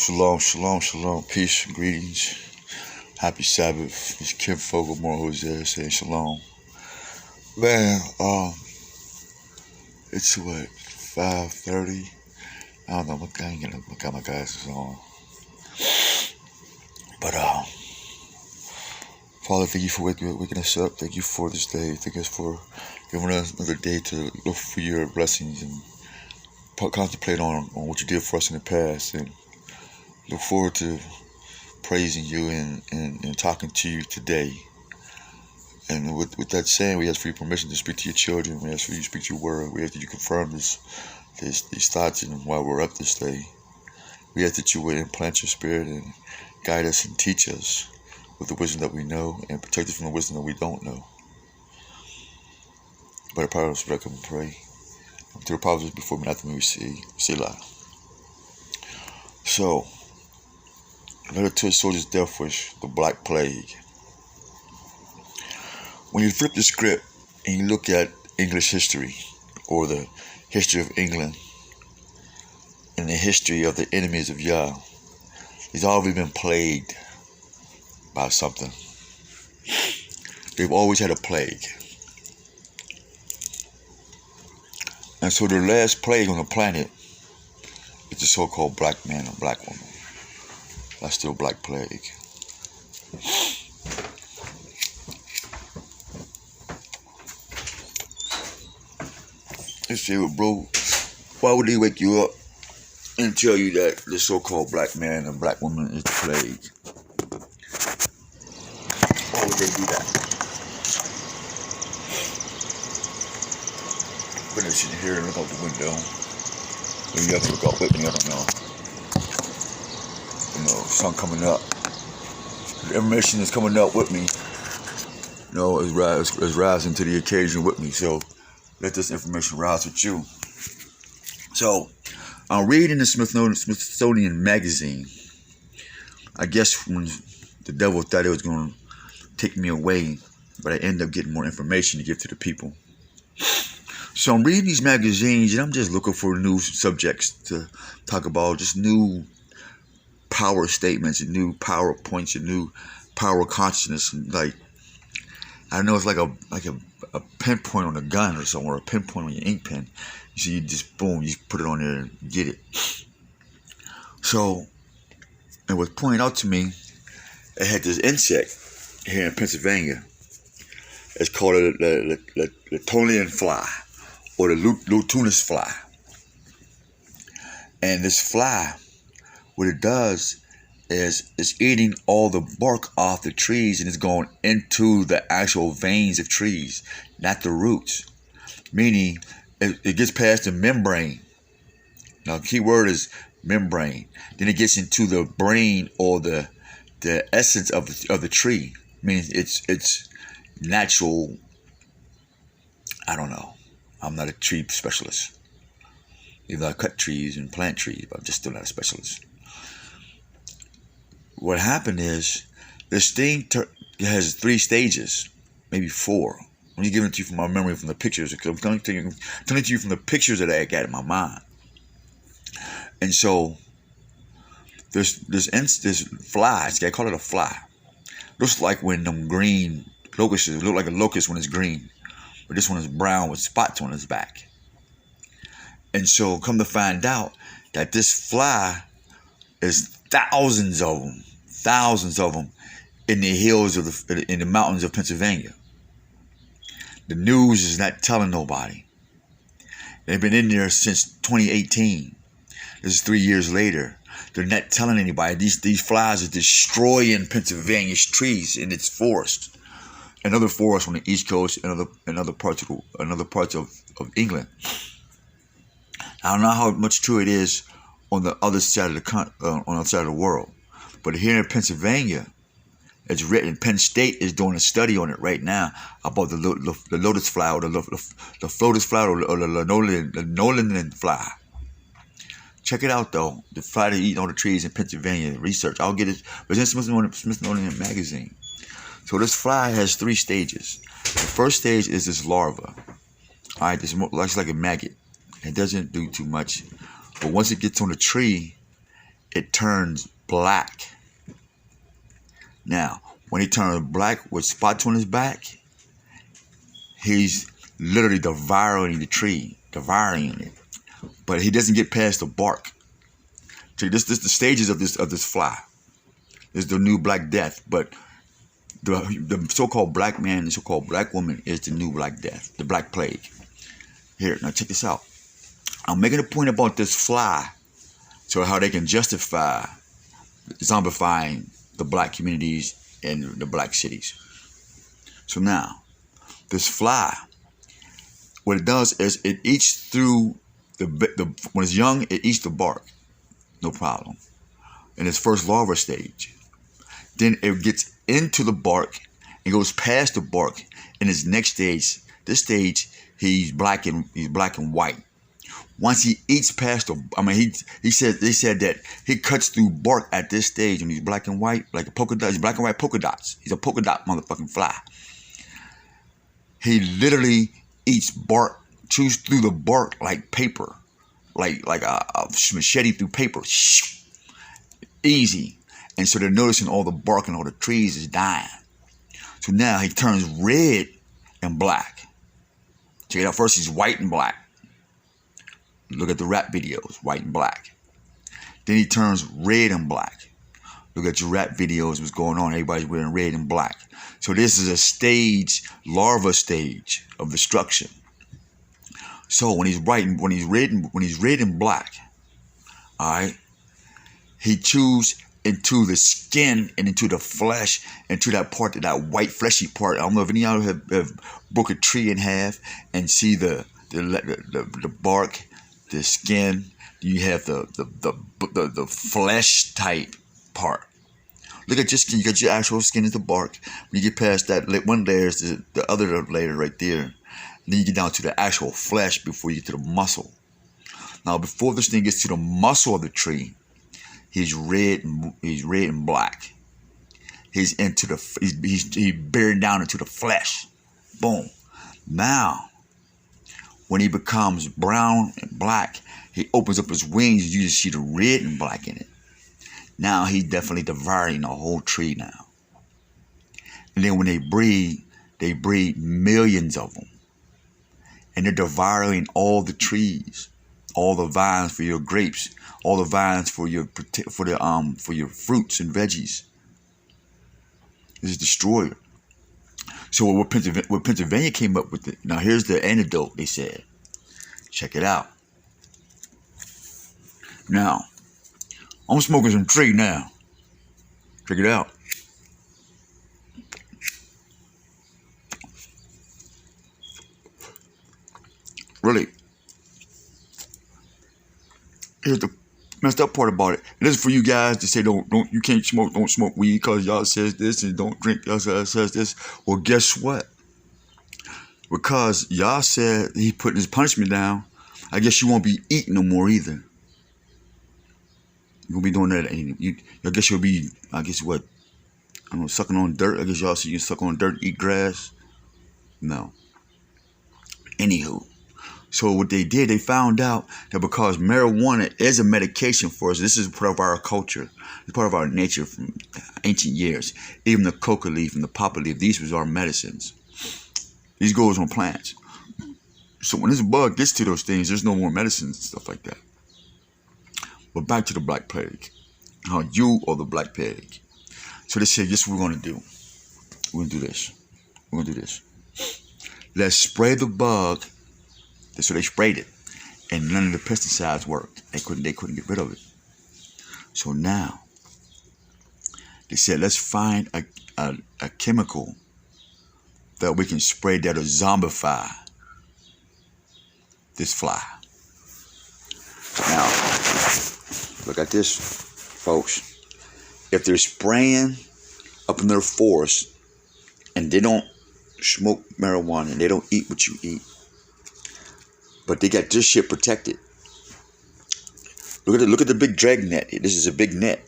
Shalom, shalom, shalom, peace, greetings, happy Sabbath. It's Kim Fogle, more Jose saying shalom. Man, it's what, 5:30? I don't know, I ain't got my glasses on. But, Father, thank you for waking us up. Thank you for this day. Thank us for giving us another day to look for your blessings and contemplate on what you did for us in the past, and look forward to praising you and talking to you today. And with that saying, we ask for your permission to speak to your children. We ask for you to speak your word. We ask that you confirm these thoughts and while we're up this day. We ask that you would implant your spirit and guide us and teach us with the wisdom that we know and protect us from the wisdom that we don't know. By the power of the Spirit, I come and pray. Through the powers before me, after me we see. Selah. So, letter to a soldier's death wish, the Black Plague. When you flip the script and you look at English history, or the history of England, and the history of the enemies of Yah, they've always been plagued by something. They've always had a plague. And so the last plague on the planet is the so-called black man or black woman. That's still Black Plague. Let's say, well, bro, why would they wake you up and tell you that the so-called black man and black woman is the plague? Why would they do that? I'm gonna sit here and look out the window. Maybe you have to look out with me, I don't know. You know, sun coming up. The information is coming up with me. You know, it's rising to the occasion with me. So let this information rise with you. So I'm reading the Smithsonian magazine. I guess when the devil thought it was going to take me away, but I ended up getting more information to give to the people. So I'm reading these magazines and I'm just looking for new subjects to talk about, just new power statements and new power points and new power consciousness. And like, I don't know, it's like a pinpoint on a gun or something, or a pinpoint on your ink pen. So you just, boom, you put it on there and get it. So, it was pointed out to me, it had this insect here in Pennsylvania. It's called the Latonian fly, or the Lutunus fly. And this fly, what it does is it's eating all the bark off the trees and it's going into the actual veins of trees, not the roots. Meaning, it gets past the membrane. Now, the key word is membrane. Then it gets into the brain or the essence of the tree. Meaning it's natural. I don't know. I'm not a tree specialist. Even though I cut trees and plant trees, but I'm just still not a specialist. What happened is, this thing has 3 stages, maybe 4. I'm just giving it to you from my memory, from the pictures. I'm telling to you from the pictures that I got in my mind. And so, this fly, I call it a fly. Looks like when them green locusts, it look like a locust when it's green. But this one is brown with spots on its back. And so, come to find out that this fly is thousands of them in the hills in the mountains of Pennsylvania. The news is not telling nobody. They've been in there since 2018. This is 3 years later. They're not telling anybody. These flies are destroying Pennsylvania's trees in its forest, and other forests on the East Coast and other parts of England. I don't know how much true it is on the other side of the world, but here in Pennsylvania, it's written. Penn State is doing a study on it right now about the lotus fly, or the flotus fly, or the Nolan fly. Check it out though. The fly that eat all the trees in Pennsylvania. Research. I'll get it. But it's in Smithsonian magazine. So this fly has 3 stages. The first stage is this larva. All right, this looks like a maggot. It doesn't do too much, but once it gets on the tree, it turns black. Now, when he turns black with spots on his back, he's literally devouring the tree, devouring it. But he doesn't get past the bark. So this the stages of this fly. This is the new Black Death, but the so-called black man, the so-called black woman is the new Black Death, the Black Plague. Here, now check this out. I'm making a point about this fly, so how they can justify zombifying the black communities in the black cities. So now, this fly, what it does is it eats through when it's young, it eats the bark, no problem, in its first larva stage. Then it gets into the bark and goes past the bark. In his next stage, this stage, he's black and white. Once he eats past they said that he cuts through bark at this stage when he's black and white, like a polka dot. He's black and white polka dots. He's a polka dot motherfucking fly. He literally eats bark, chews through the bark like paper, like a machete through paper. Easy. And so they're noticing all the bark and all the trees is dying. So now he turns red and black. Check it out. First he's white and black. Look at the rap videos, white and black. Then he turns red and black. Look at your rap videos, what's going on. Everybody's wearing red and black. So this is a stage, larva stage of destruction. So when he's red and black, all right, he chews into the skin and into the flesh, into that part, that white fleshy part. I don't know if any of you have broke a tree in half and see the bark, the skin. You have the flesh type part. Look at your skin. You got your actual skin is the bark. When you get past that one layer, is the other layer right there. And then you get down to the actual flesh before you get to the muscle. Now, before this thing gets to the muscle of the tree, he's red and black. He's buried down into the flesh. Boom. Now, when he becomes brown and black, he opens up his wings. You just see the red and black in it. Now he's definitely devouring the whole tree now. And then when they breed millions of them, and they're devouring all the trees, all the vines for your grapes, all the vines for your fruits and veggies. This is destroyer. So what Pennsylvania came up with, now here's the antidote, they said. Check it out. Now, I'm smoking some tree now. Check it out. Really. Here's the messed up part about it. This is for you guys to say don't smoke weed because y'all says this, and don't drink y'all says this. Well, guess what? Because y'all said he put his punishment down, I guess you won't be eating no more either. You won't be doing that. I guess you'll be, I guess what? I don't know, sucking on dirt. I guess y'all see you suck on dirt, eat grass. No. Anywho. So what they did, they found out that because marijuana is a medication for us, this is part of our culture. It's part of our nature from ancient years. Even the coca leaf and the poplar leaf, these was our medicines. These goes on plants. So when this bug gets to those things, there's no more medicines and stuff like that. But back to the Black Plague. How you are the Black Plague. So they said, guess what we're going to do? We're going to do this. We're going to do this. Let's spray the bug. So they sprayed it. And none of the pesticides worked. They couldn't get rid of it. So now, they said, let's find a chemical that we can spray that'll zombify this fly. Now, look at this, folks. If they're spraying up in their forest and they don't smoke marijuana and they don't eat what you eat, but they got this shit protected. Look at the big drag net. This is a big net.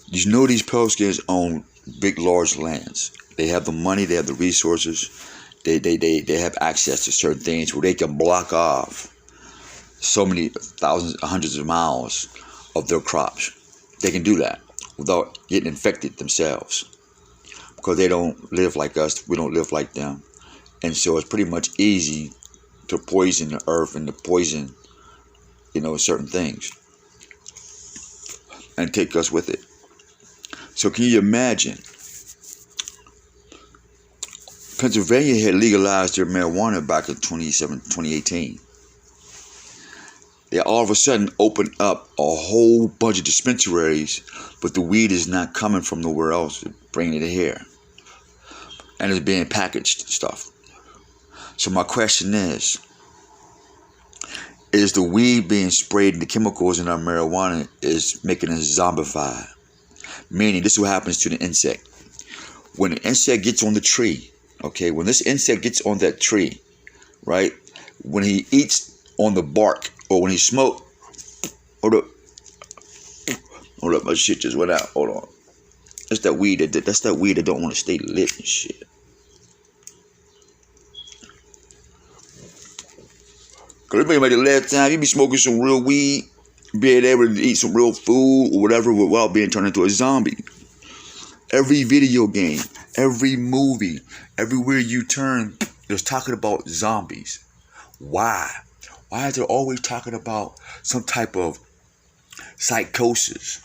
You know these Pelicans own big, large lands. They have the money. They have the resources. They have access to certain things where they can block off so many thousands, hundreds of miles of their crops. They can do that without getting infected themselves, because they don't live like us. We don't live like them. And so it's pretty much easy to poison the earth and to poison, certain things, and take us with it. So can you imagine? Pennsylvania had legalized their marijuana back in 2018. They all of a sudden opened up a whole bunch of dispensaries, but the weed is not coming from nowhere else. They're bringing it here. And it's being packaged stuff. So my question is the weed being sprayed and the chemicals in our marijuana is making us zombified? Meaning, this is what happens to the insect. When the insect gets on the tree, okay, when this insect gets on that tree, right, when he eats on the bark, or when he smoke, hold up, my shit just went out, hold on. That's that weed that don't want to stay lit and shit. Cause remember the last time you be smoking some real weed, being able to eat some real food or whatever without being turned into a zombie. Every video game, every movie, everywhere you turn, there's talking about zombies. Why? Why is there always talking about some type of psychosis?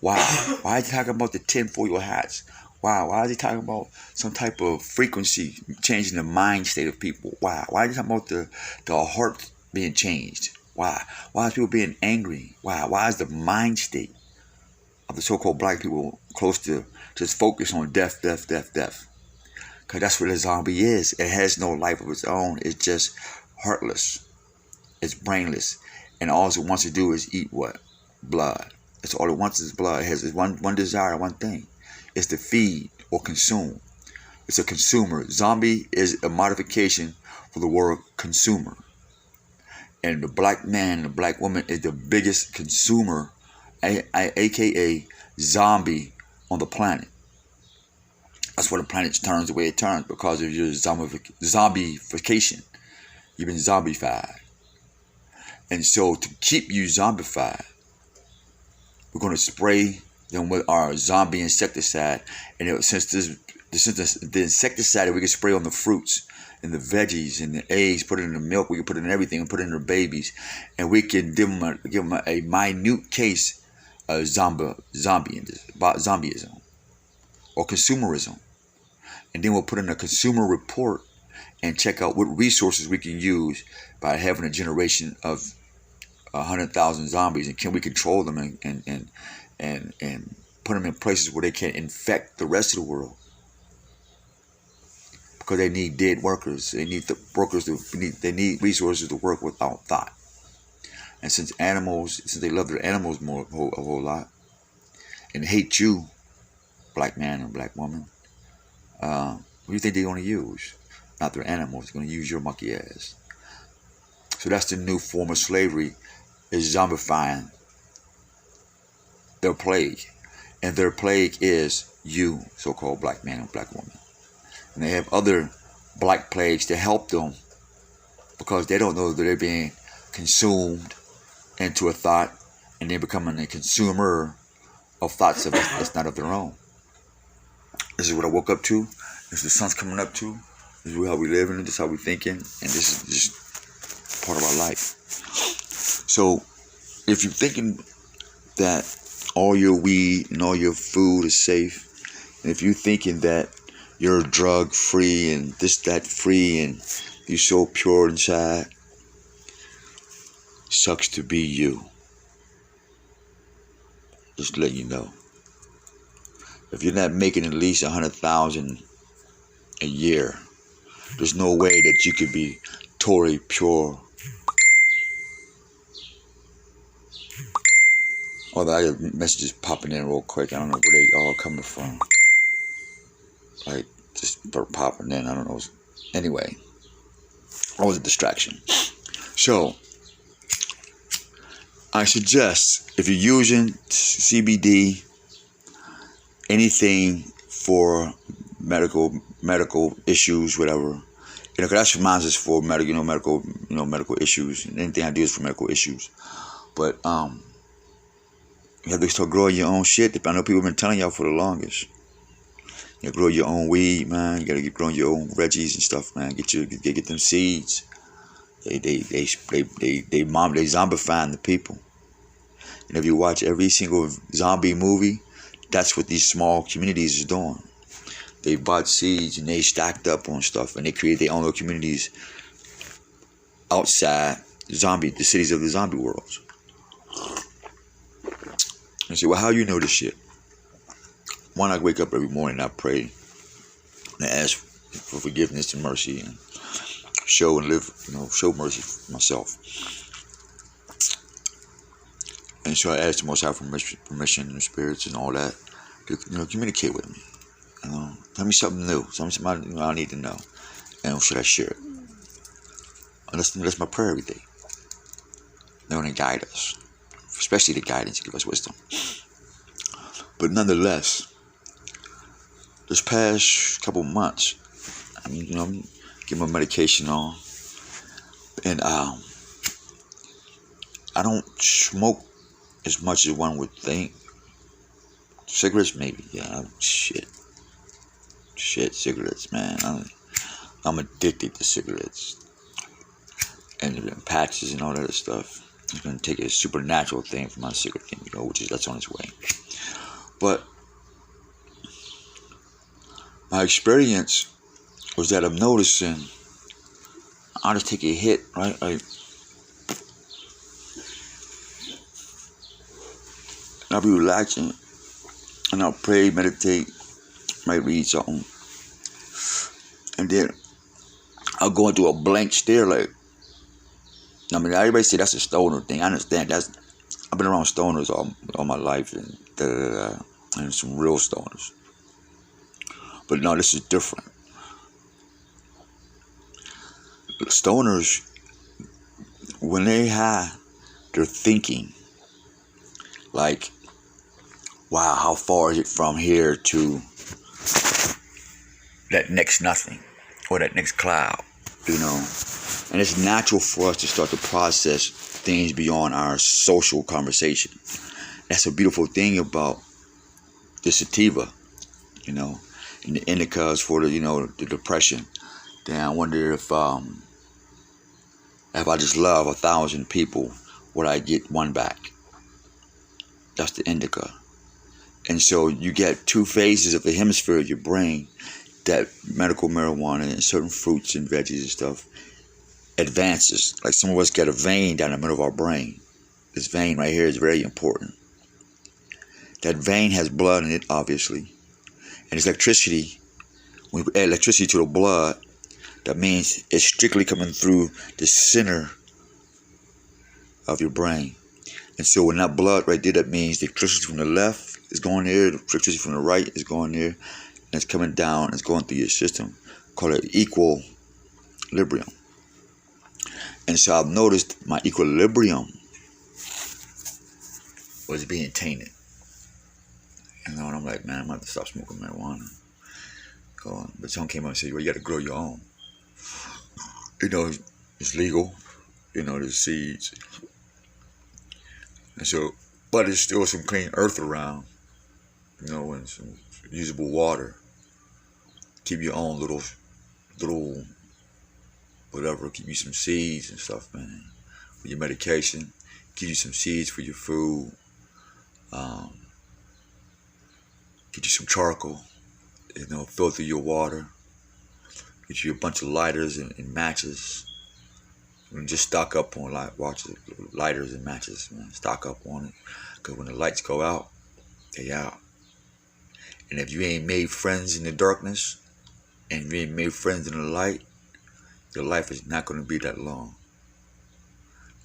Why? Why is he talking about the tinfoil hats? Why? Why is he talking about some type of frequency changing the mind state of people? Why? Why is he talking about the heart being changed? Why? Why is people being angry? Why? Why is the mind state of the so-called black people close to just focus on death? Because that's what a zombie is. It has no life of its own. It's just heartless. It's brainless. And all it wants to do is eat what? Blood. That's all it wants is blood. It has one desire, one thing. It's to feed or consume. It's a consumer. Zombie is a modification for the word consumer. And the black man and the black woman is the biggest consumer, aka zombie, on the planet. That's why the planet turns the way it turns, because of your zombification. You've been zombified. And so to keep you zombified, we're going to spray them with our zombie insecticide. And since the insecticide that we can spray on the fruits and the veggies and the eggs, put it in the milk, we can put it in everything, and put it in their babies, and we can give them a minute case of zombieism or consumerism. And then we'll put in a consumer report and check out what resources we can use by having a generation of 100,000 zombies, and can we control them and put them in places where they can't infect the rest of the world, because they need dead workers. They need the workers they need resources to work without thought. And since they love their animals a whole lot, and hate you, black man and black woman, who do you think they're going to use? Not their animals. They're going to use your monkey ass. So that's the new form of slavery, is zombifying their plague. And their plague is you, so-called black man and black woman. And they have other black plagues to help them, because they don't know that they're being consumed into a thought, and they're becoming a consumer of thoughts that's not of their own. This is what I woke up to. This is the sun's coming up to. This is how we live, and this is how we thinking, and this is just part of our life. So if you're thinking that all your weed and all your food is safe, and if you're thinking that you're drug free and this, that free, and you're so pure inside, sucks to be you. Just let you know. If you're not making at least 100,000 a year, there's no way that you could be totally pure. Oh, I got messages popping in real quick. I don't know where they all coming from. Like, just popping in. I don't know. Anyway, that was a distraction. So, I suggest, if you're using CBD, anything for medical issues, whatever, cause that's what mine is for, medical issues. And anything I do is for medical issues. But You have to start growing your own shit. I know people have been telling y'all for the longest. You grow your own weed, man. You gotta get growing your own veggies and stuff, man. Get them seeds. They zombifying the people. And if you watch every single zombie movie, that's what these small communities is doing. They bought seeds and they stacked up on stuff, and they created their own little communities outside the cities of the zombie worlds. I say, well, how you know this shit? One, I wake up every morning and I pray and I ask for forgiveness and mercy and show mercy for myself. And so I ask the Most High for permission and spirits and all that to communicate with me. Tell me something new, something I need to know, and should I share it? And that's my prayer every day. They're going to guide us, especially the guidance, give us wisdom. But nonetheless, this past couple months, I'm getting my medication on, and I don't smoke as much as one would think. Cigarettes, maybe, yeah, shit, cigarettes, man. I'm addicted to cigarettes and the patches and all that other stuff. It's gonna take a supernatural thing for my cigarette game, that's on its way. But my experience was that I'm noticing I just take a hit, right? I'll be relaxing and I'll pray, meditate, might read something, and then I'll go into a blank stare. Everybody say that's a stoner thing. I understand. I've been around stoners all my life, and and some real stoners. But no, this is different. Stoners, when they high, they're thinking like, wow, how far is it from here to that next nothing or that next cloud, And it's natural for us to start to process things beyond our social conversation. That's a beautiful thing about the sativa, and the indicas for the depression. Then I wonder if I just love 1,000 people, would I get one back? That's the indica. And so you get two phases of the hemisphere of your brain that medical marijuana and certain fruits and veggies and stuff advances. Like some of us get a vein down the middle of our brain. This vein right here is very important. That vein has blood in it, obviously. And it's electricity. When we add electricity to the blood, that means it's strictly coming through the center of your brain. And so when that blood right there, that means the electricity from the left is going there, the electricity from the right is going there, and it's coming down, it's going through your system. Call it equilibrium. And so I've noticed my equilibrium was being tainted. And I'm like, man, I'm going to have to stop smoking marijuana. But someone came up and said, well, you got to grow your own. It's legal. There's seeds. And so, but there's still some clean earth around, and some usable water. Keep your own little, whatever. Keep you some seeds and stuff, man. For your medication. Give you some seeds for your food. Get you some charcoal. Filter your water. Get you a bunch of lighters and matches. And just stock up on lighters and matches, man. Stock up on it. Because when the lights go out, they out. And if you ain't made friends in the darkness, and you ain't made friends in the light, your life is not going to be that long.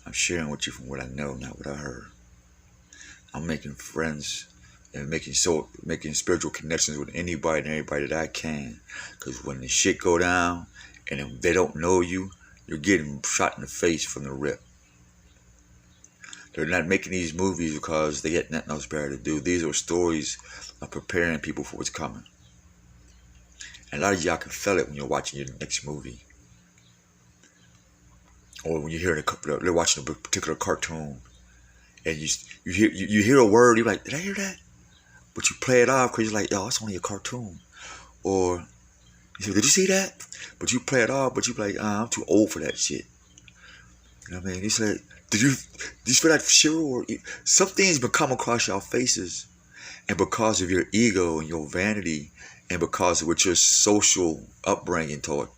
I'm sharing with you from what I know, not what I heard. I'm making friends and making spiritual connections with anybody and everybody that I can. Because when the shit go down and if they don't know you, you're getting shot in the face from the rip. They're not making these movies because they get nothing else better to do. These are stories of preparing people for what's coming. And a lot of y'all can feel it when you're watching your next movie. Or when you're hearing they're watching a particular cartoon. and you hear a word, you're like, did I hear that? But you play it off because you're like, yo, it's only a cartoon. Or you say, did you see that? But you play it off, but you be like, I'm too old for that shit. You know what I mean? It's like, did you feel that sure? Or some things will come across your faces, and because of your ego and your vanity, and because of what your social upbringing told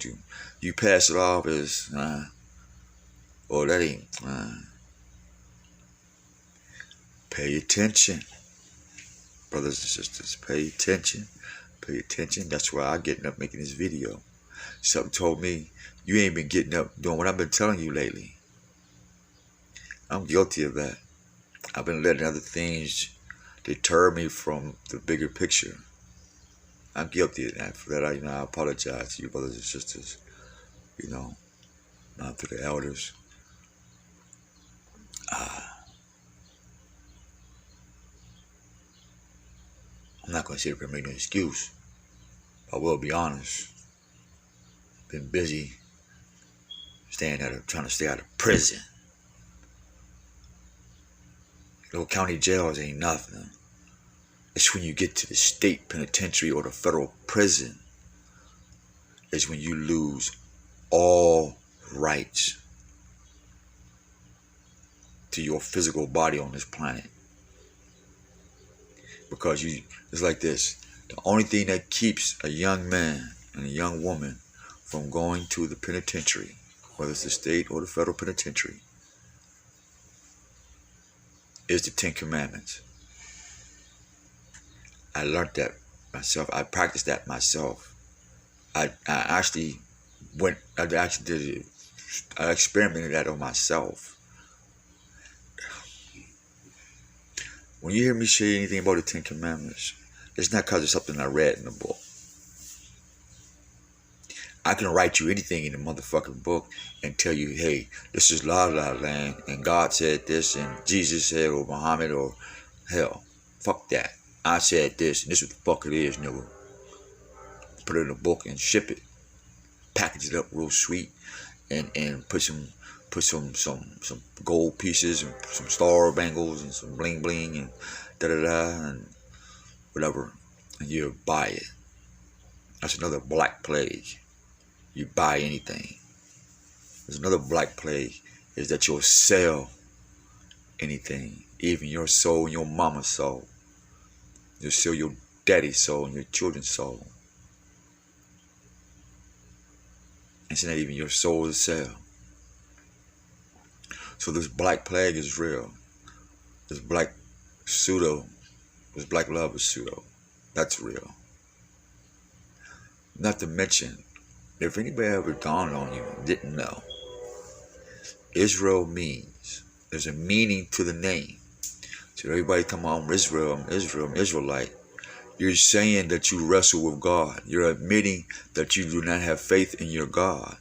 you, you pass it off as, oh, that ain't. Pay attention, brothers and sisters. Pay attention. Pay attention. That's why I'm getting up making this video. Something told me, you ain't been getting up doing what I've been telling you lately. I'm guilty of that. I've been letting other things deter me from the bigger picture. I'm guilty of that. For that, I apologize to you, brothers and sisters. Not to the elders. I'm not going to sit here and make no excuse. I will be honest. Been busy trying to stay out of prison. Little county jails ain't nothing. It's when you get to the state penitentiary or the federal prison, is when you lose all rights to your physical body on this planet. Because it's like this. The only thing that keeps a young man and a young woman from going to the penitentiary, whether it's the state or the federal penitentiary, is the 10 Commandments. I learned that myself. I practiced that myself. I actually did it. I experimented that on myself. When you hear me say anything about the 10 Commandments, it's not because of something I read in the book. I can write you anything in the motherfucking book and tell you, hey, this is La La Land, and God said this, and Jesus said, or Muhammad, or hell, fuck that. I said this, and this is what the fuck it is, nigga. Put it in a book and ship it. Package it up real sweet, and put some gold pieces and some star bangles and some bling bling and da-da-da and whatever, and you buy it. That's another black plague. You buy anything. There's another black plague, is that you'll sell anything, even your soul and your mama's soul. You'll sell your daddy's soul and your children's soul. It's not even your soul to sell. So this black plague is real. This black love is pseudo. That's real. Not to mention, if anybody ever dawned on you and didn't know, Israel means, there's a meaning to the name. So everybody come on, I'm Israel, I'm Israelite. You're saying that you wrestle with God. You're admitting that you do not have faith in your God.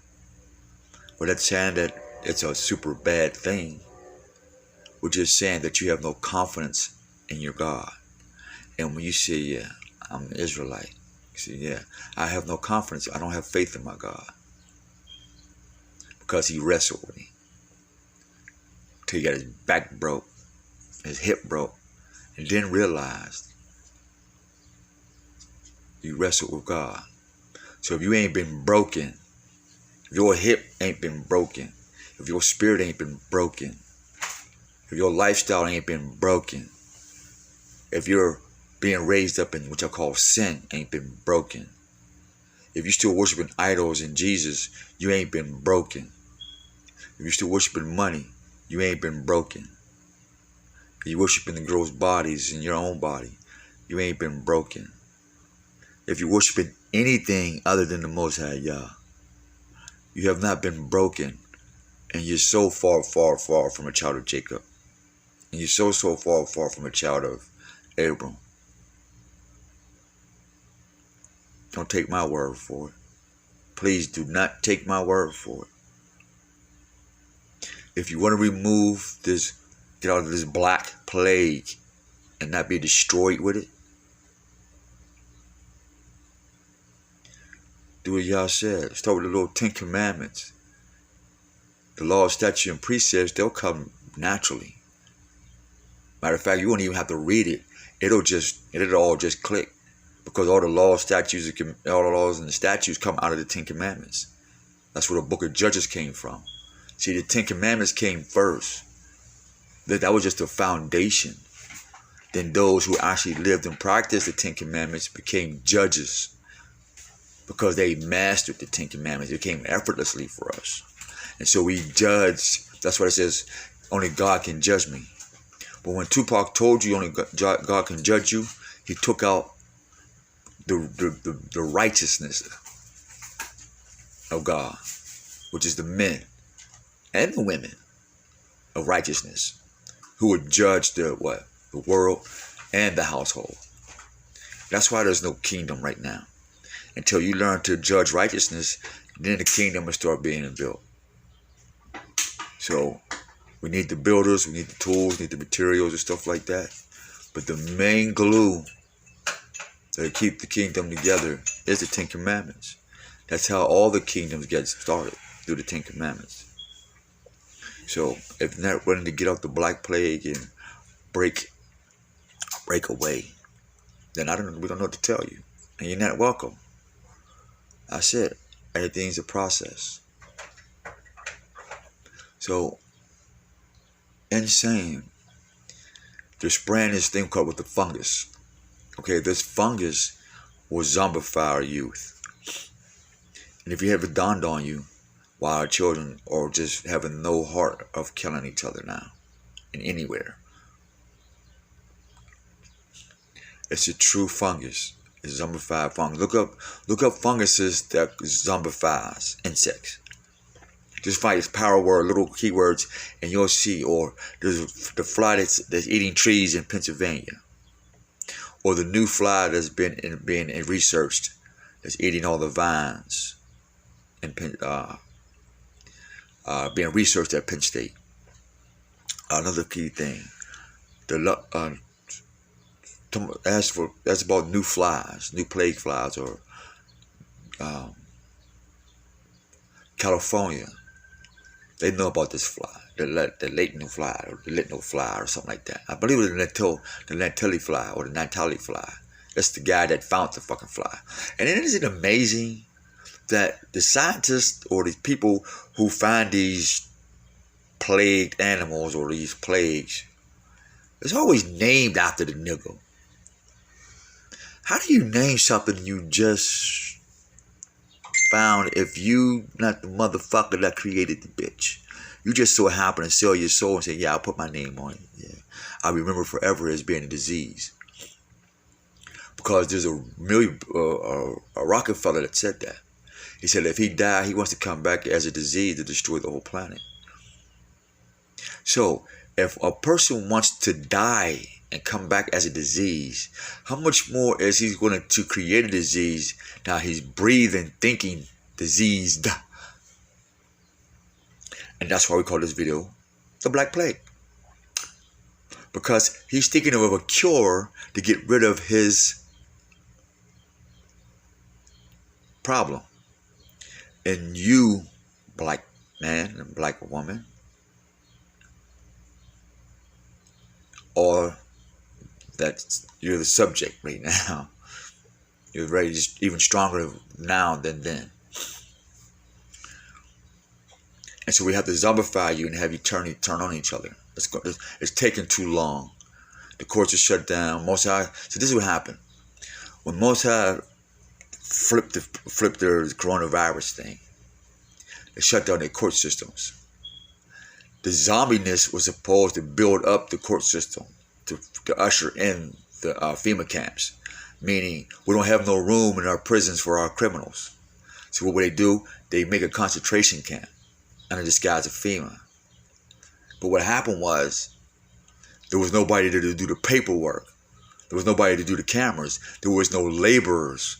But that's saying that it's a super bad thing. We're just saying that you have no confidence in your God. And when you say, yeah, I'm an Israelite, you say, yeah, I have no confidence. I don't have faith in my God. Because he wrestled with me. Till he got his back broke, his hip broke, and then realized you wrestled with God. So if you ain't been broken, if your hip ain't been broken, if your spirit ain't been broken, if your lifestyle ain't been broken, if you're being raised up in what I call sin ain't been broken, if you're still worshiping idols in Jesus, you ain't been broken. If you're still worshiping money, you ain't been broken. If you're worshiping the gross bodies in your own body, you ain't been broken. If you're worshiping anything other than the Most High Yah, you have not been broken. And you're so far, far, far from a child of Jacob. And you're so, so far, far from a child of Abram. Don't take my word for it. Please do not take my word for it. If you want to remove this, get out of this black plague and not be destroyed with it, do what y'all said. Start with the little 10 Commandments. The law, statute, and precepts, they'll come naturally. Matter of fact, you won't even have to read it. It'll all just click, because all the laws, statutes, all the laws and the statutes come out of the Ten Commandments. That's where the Book of Judges came from. See, the Ten Commandments came first. That was just the foundation. Then those who actually lived and practiced the Ten Commandments became judges, because they mastered the Ten Commandments. It came effortlessly for us. And so we judge. That's why it says, only God can judge me. But when Tupac told you only God can judge you, he took out the righteousness of God, which is the men and the women of righteousness, who would judge the world and the household. That's why there's no kingdom right now. Until you learn to judge righteousness, then the kingdom will start being built. So we need the builders, we need the tools, we need the materials and stuff like that. But the main glue that keep the kingdom together is the Ten Commandments. That's how all the kingdoms get started, through the Ten Commandments. So if you're not willing to get off the Black Plague and break away, then we don't know what to tell you. And you're not welcome. That's it. Everything's a process. So, insane. They're spraying this thing called with the fungus. Okay, this fungus will zombify our youth. And if you have it dawned on you, why our children are just having no heart of killing each other now, and anywhere. It's a true fungus. It's a zombified fungus. Look up funguses that zombifies insects. Just find its power word, little keywords, and you'll see. Or there's the fly that's eating trees in Pennsylvania, or the new fly that's been researched that's eating all the vines and being researched at Penn State. Another key thing, that's about new flies, new plague flies, or California. They know about this fly, the latent fly, or the little fly, or something like that. I believe it was the Natali fly, or the Natali fly. That's the guy that found the fucking fly. And isn't it amazing that the scientists or the people who find these plagued animals or these plagues, it's always named after the nigga. How do you name something you just found if you not the motherfucker that created the bitch? You just so happen to sell your soul and say, yeah, I'll put my name on it. Yeah, I'll remember forever as being a disease. Because there's a Rockefeller that said that. He said if he died, he wants to come back as a disease to destroy the whole planet. So if a person wants to die and come back as a disease, how much more is he going to create a disease? Now he's breathing, thinking diseased. And that's why we call this video the Black Plague. Because he's thinking of a cure to get rid of his problem. And you, black man and black woman, or that you're the subject right now. You're very even stronger now than then. And so we have to zombify you and have you turn on each other. It's taking too long. The courts are shut down. Mossad. So this is what happened. When Mossad flipped their coronavirus thing, they shut down their court systems. The zombiness was supposed to build up the court system to usher in the FEMA camps, meaning we don't have no room in our prisons for our criminals. So what would they do? They make a concentration camp under the disguise of FEMA. But what happened was there was nobody to do the paperwork. There was nobody to do the cameras. There was no laborers.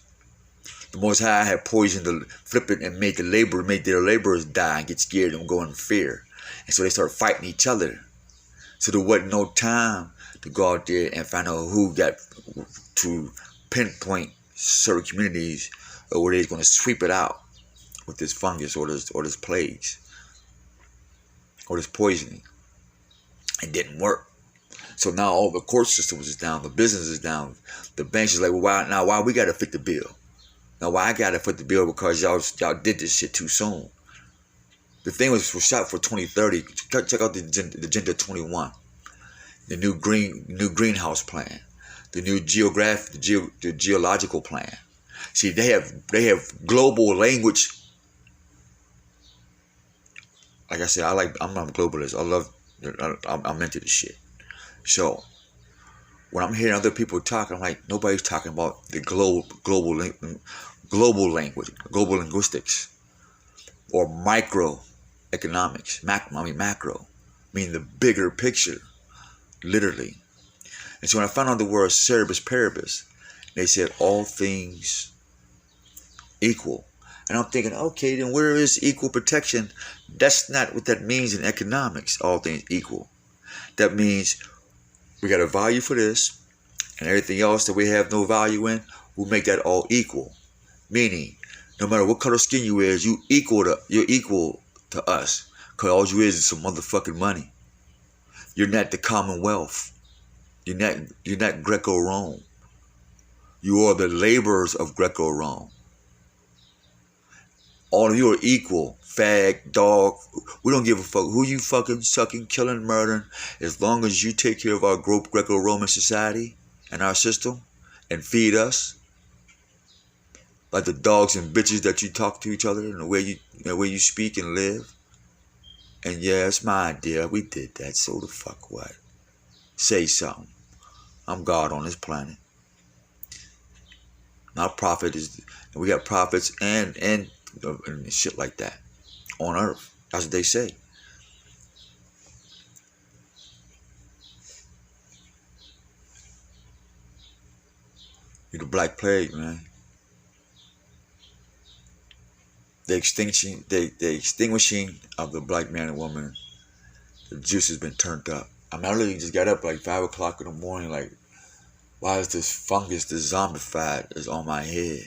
The Most High had poisoned the flipping and made their laborers die and get scared and go in fear. And so they started fighting each other. So there wasn't no time to go out there and find out who got to pinpoint certain communities where they're going to sweep it out with this fungus or this plagues or this poisoning. It didn't work. So now all the court system is down, the business is down, the banks is like, well, why we gotta fit the bill? Now why I gotta fit the bill? Because y'all did this shit too soon. The thing was shot for 2030. Check out the Agenda 21, the new greenhouse plan, the new the geological plan. See, they have global language. Like I said, I'm a globalist. I'm into this shit. So when I'm hearing other people talk, I'm like, nobody's talking about the global language, global linguistics, or microeconomics. Macro, meaning the bigger picture, literally. And so when I found out the word cerebus paribus, they said all things equal. And I'm thinking, okay, then where is equal protection? That's not what that means in economics, all things equal. That means we got a value for this, and everything else that we have no value in, we'll make that all equal. Meaning, no matter what color skin you is, you're equal to us. Because all you is some motherfucking money. You're not the Commonwealth. You're not Greco-Rome. You are the laborers of Greco-Rome. All of you are equal. Fag, dog. We don't give a fuck who you fucking, sucking, killing, murdering. As long as you take care of our Greco-Roman society and our system and feed us. Like the dogs and bitches that you talk to each other and the way you speak and live. And yeah, it's my idea. We did that. So the fuck what? Say something. I'm God on this planet. My prophet is, and we got prophets and shit like that on earth. That's what they say. You're the Black Plague, man. The extinguishing of the black man and woman. The juice has been turned up. I literally just got up like 5 o'clock in the morning. Like, why is this fungus, this zombified, is on my head?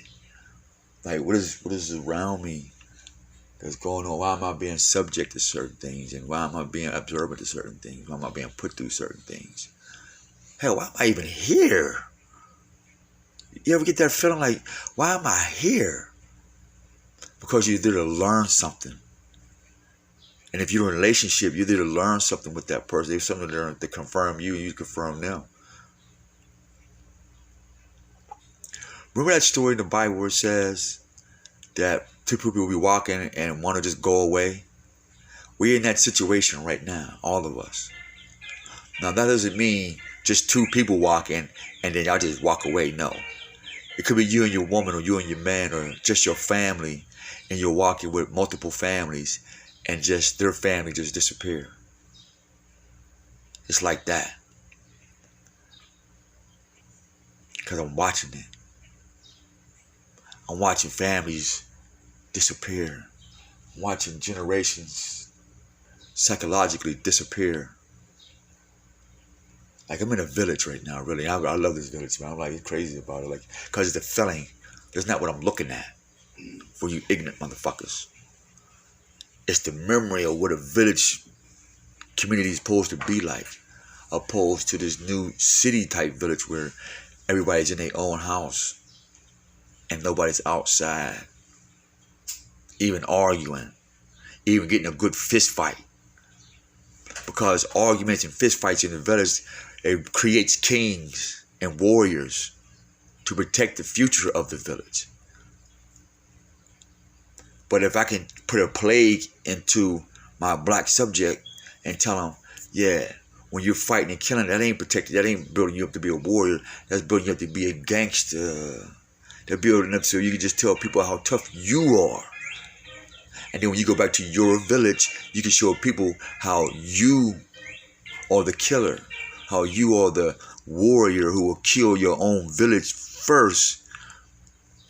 Like, what is around me that's going on? Why am I being subject to certain things? And why am I being observant to certain things? Why am I being put through certain things? Hell, why am I even here? You ever get that feeling like, why am I here? Because you're there to learn something. And if you're in a relationship, you're there to learn something with that person. There's something there to confirm you and you confirm them. Remember that story in the Bible where it says that two people will be walking and want to just go away? We're in that situation right now, all of us. Now, that doesn't mean just two people walking and then y'all just walk away. No. It could be you and your woman or you and your man or just your family, and you're walking with multiple families and just their family just disappear. It's like that. Because I'm watching it. I'm watching families disappear. I'm watching generations psychologically disappear. Like, I'm in a village right now, really. I love this village, man. I'm like crazy about it. Like, because the feeling, that's not what I'm looking at for you ignorant motherfuckers. It's the memory of what a village community is supposed to be like, opposed to this new city type village where everybody's in their own house and nobody's outside, even arguing, even getting a good fist fight. Because arguments and fist fights in the village, it creates kings and warriors to protect the future of the village. But if I can put a plague into my black subject and tell him, yeah, when you're fighting and killing, that ain't protected. That ain't building you up to be a warrior. That's building you up to be a gangster. They're building up so you can just tell people how tough you are. And then when you go back to your village, you can show people how you are the killer, how you are the warrior who will kill your own village first,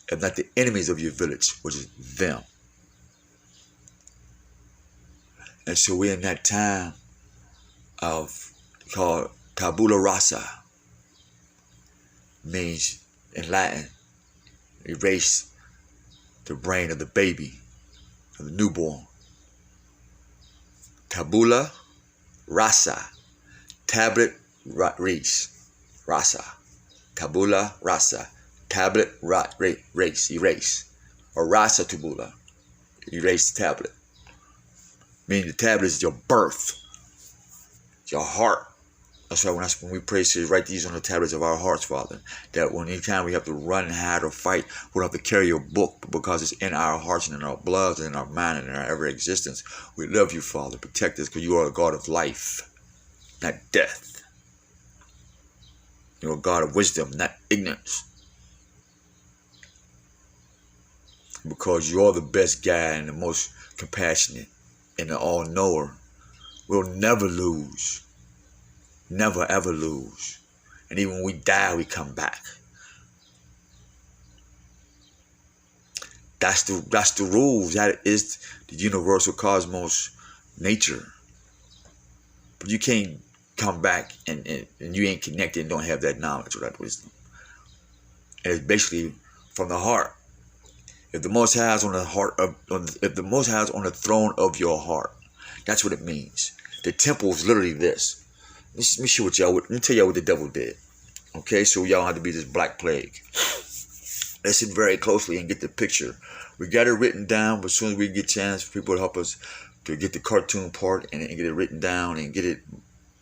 if not the enemies of your village, which is them. And so we're in that time of called tabula rasa, means in Latin, erase the brain of the baby, of the newborn. Tabula rasa, tablet rasa, tabula rasa, tablet race, erase, or rasa tabula, erase tablet. Meaning the tablet is your birth, your heart. That's why when we pray, to write these on the tablets of our hearts, Father. That when anytime we have to run, hide, or fight, we don't have to carry your book because it's in our hearts and in our blood and in our mind and in our ever existence. We love you, Father. Protect us because you are a God of life, not death. You're a God of wisdom, not ignorance. Because you're the best guy and the most compassionate and the all-knower. We'll never lose. Never ever lose. And even when we die, we come back. That's the rules. That is the universal cosmos nature. But you can't come back and you ain't connected and don't have that knowledge or that wisdom. And it's basically from the heart. If the Most High is on the heart of, if the Most High is on the throne of your heart, that's what it means. The temple is literally this. Let me show what y'all. Let me tell y'all what the devil did. Okay, so y'all have to be this black plague. Listen very closely and get the picture. We got it written down, but as soon as we get a chance, people to help us to get the cartoon part and get it written down and get it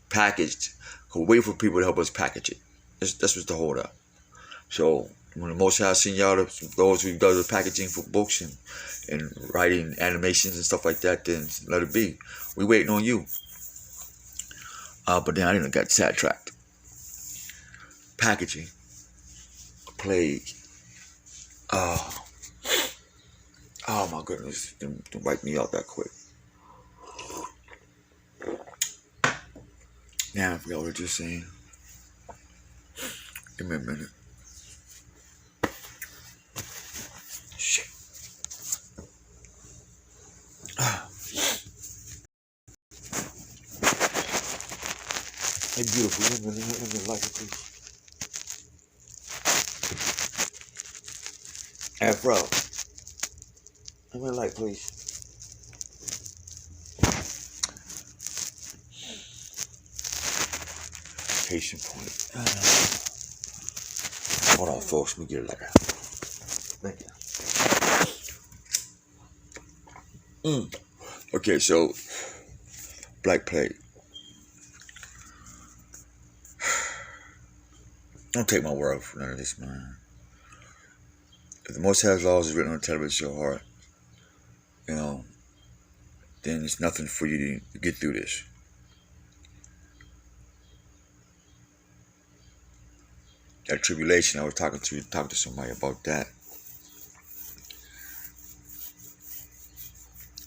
packaged. We'll wait for people to help us package it. That's what's the hold up. So when the Most High send y'all those who does the packaging for books and writing animations and stuff like that, then let it be. We waiting on you. But then I didn't got sidetracked. Packaging. Plague. Oh my goodness. Don't wipe me out that quick. Now I forgot what you're saying. Give me a minute. Shit. Hey, beautiful. Let me like it, please. Afro. Let me light, please. Patient point. Hold on, folks. Let me get a lighter. Thank you. Okay, so Black Plague. Don't take my word for none of this, man. If the Most High's laws is written on the tablets of your heart, then there's nothing for you to get through this. That tribulation, I was talking to somebody about that.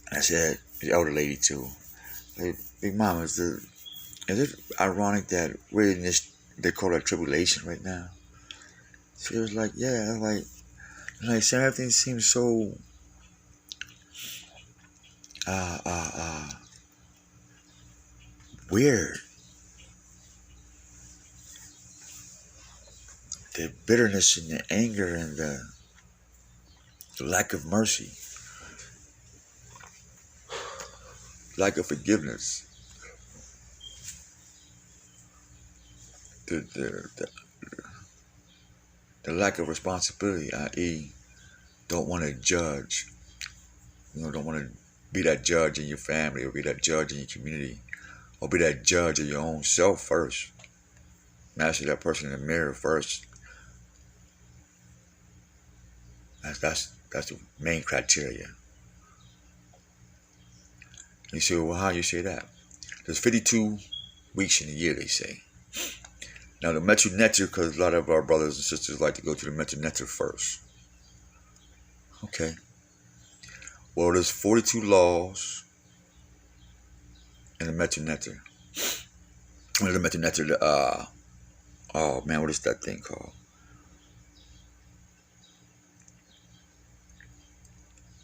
And I said, the elder lady too, hey, Big Mama, is it ironic that we're in this, they call it tribulation right now? She was like, yeah, like saying everything seems so weird. The bitterness and the anger and the lack of mercy, lack of forgiveness, the lack of responsibility, i.e., don't want to judge. Don't want to be that judge in your family or be that judge in your community or be that judge of your own self first. Master that person in the mirror first. That's the main criteria. You say, well, how you say that? There's 52 weeks in a year, they say. Now, the Metru Neter, because a lot of our brothers and sisters like to go to the Metru Neter first. Okay. Well, there's 42 laws in the Metru Neter. The Metru Neter, oh man, what is that thing called?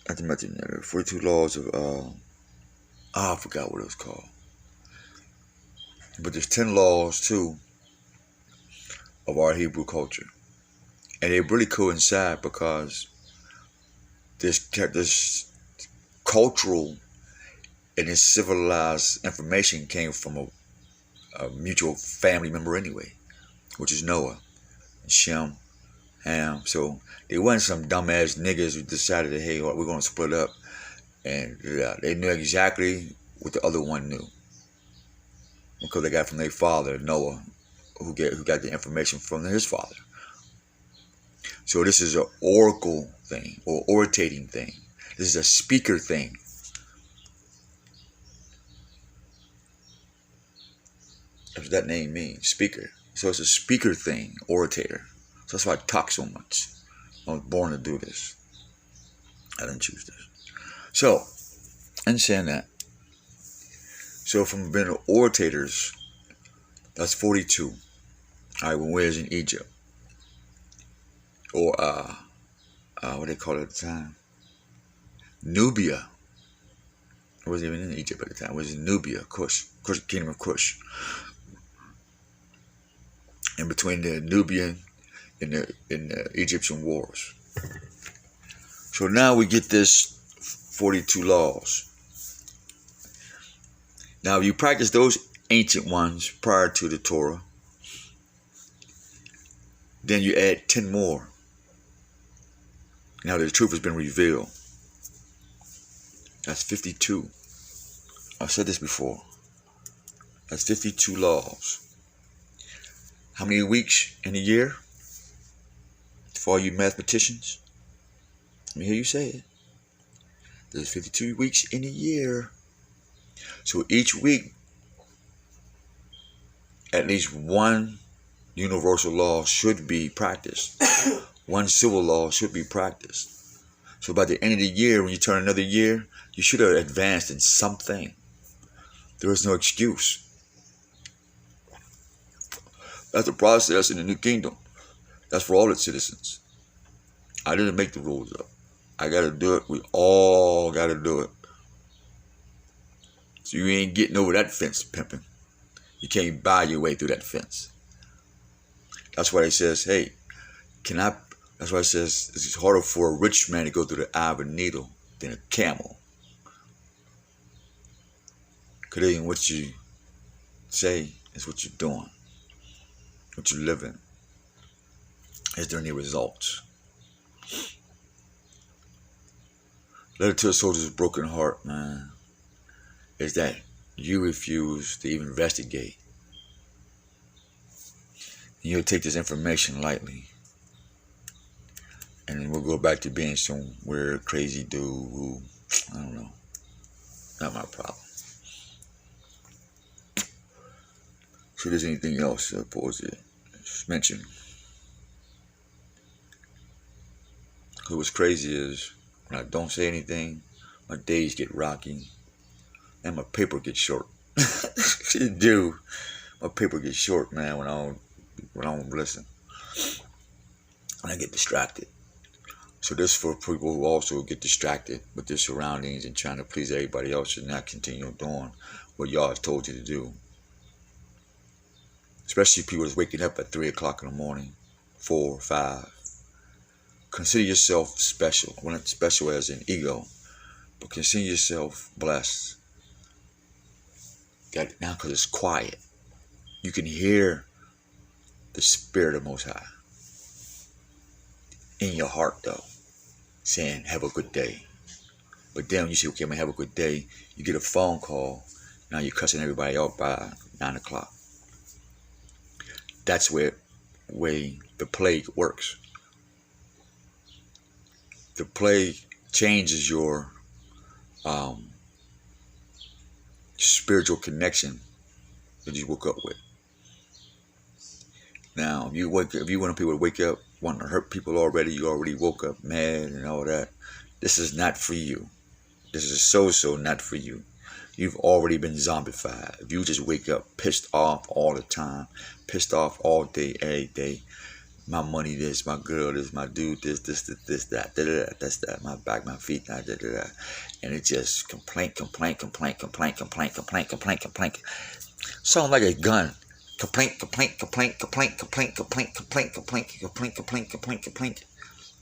Not the Metru Neter. 42 laws of, I forgot what it was called. But there's 10 laws, too, of our Hebrew culture. And they really coincide because this cultural and this civilized information came from a mutual family member anyway, which is Noah and Shem, Ham. So they wasn't some dumbass niggas who decided that, hey, we're going to split up. And they knew exactly what the other one knew, because they got from their father, Noah, who got the information from his father. So this is an oracle thing, or orating thing. This is a speaker thing. That's what that name means, speaker. So it's a speaker thing, orator. So that's why I talk so much. I was born to do this. I didn't choose this. So, understand that. So from being orators, that's 42. All right, when we was in Egypt. Or, what they call it at the time? Nubia. It wasn't even in Egypt at the time. It was in Nubia, Kush, Kingdom of Kush. In between the Nubian and the Egyptian wars. So now we get this 42 laws. Now, if you practice those ancient ones prior to the Torah, then you add 10 more. Now the truth has been revealed. That's 52. I've said this before. That's 52 laws. How many weeks in a year? For all you mathematicians, let me hear you say it. There's 52 weeks in a year. So each week, at least one universal law should be practiced. One civil law should be practiced. So by the end of the year, when you turn another year, you should have advanced in something. There is no excuse. That's the process in the new kingdom. That's for all its citizens. I didn't make the rules up. I got to do it. We all got to do it. So you ain't getting over that fence, pimping. You can't buy your way through that fence. That's why it says, hey, that's why it says it's harder for a rich man to go through the eye of a needle than a camel. Because it ain't what you say, it's what you're doing. What you're living. Is there any results? Letter to a soldier's broken heart, man, is that you refuse to even investigate. And you'll take this information lightly. And then we'll go back to being some weird, crazy dude who, I don't know, not my problem. So if there's anything else I suppose to mention. What's crazy is when I don't say anything, my days get rocky and my paper gets short. It do. My paper gets short, man, when I don't listen. When I get distracted. So this for people who also get distracted with their surroundings and trying to please everybody else and not continue doing what y'all has told you to do. Especially people that's waking up at 3 o'clock in the morning, 4, 5. Consider yourself special. Well, not special as an ego, but consider yourself blessed. Got it now because it's quiet. You can hear the Spirit of Most High in your heart, though, saying, have a good day. But then when you say, okay, I'm going to have a good day, you get a phone call. Now you're cussing everybody out by 9 o'clock. That's where the plague works. The plague changes your spiritual connection that you woke up with. Now, if you want people to wake up, want to hurt people already, you already woke up mad and all that. This is not for you. This is so not for you. You've already been zombified. If you just wake up pissed off all the time, pissed off all day, every day, my money this, my girl this, my dude this, that, that's that, my back, my feet, and it's just complaint. Sound like a gun. Complaint.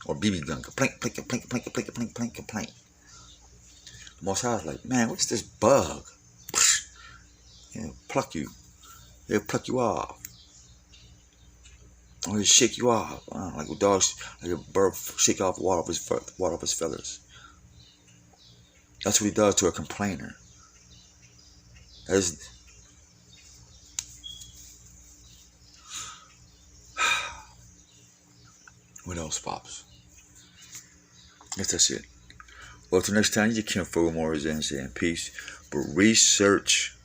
Or BB gun. Complaint. Most High was like, man, what's this bug? Pluck you. They'll pluck you off. Or they'll shake you off. Like a dog, like a bird shake off water off his feathers. That's what he does to a complainer. What else, Pops? I guess that's it. Well, till next time, you can't fool more and say in peace. But research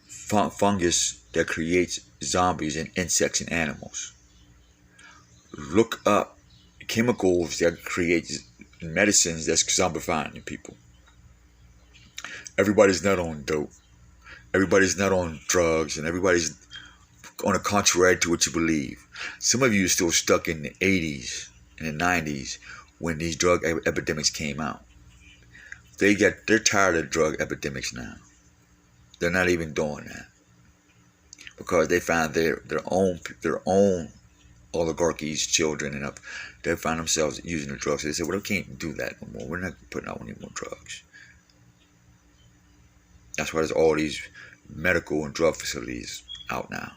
fungus that creates zombies and insects and animals. Look up chemicals that create medicines that's zombifying people. Everybody's not on dope. Everybody's not on drugs, and everybody's on the contrary to what you believe. Some of you are still stuck in the 80s and the 90s when these drug epidemics came out. They're tired of drug epidemics now. They're not even doing that because they find their own oligarchies, children, and up. They find themselves using the drugs. So they say, "Well, we can't do that no more. We're not putting out any more drugs." That's why there's all these medical and drug facilities out now.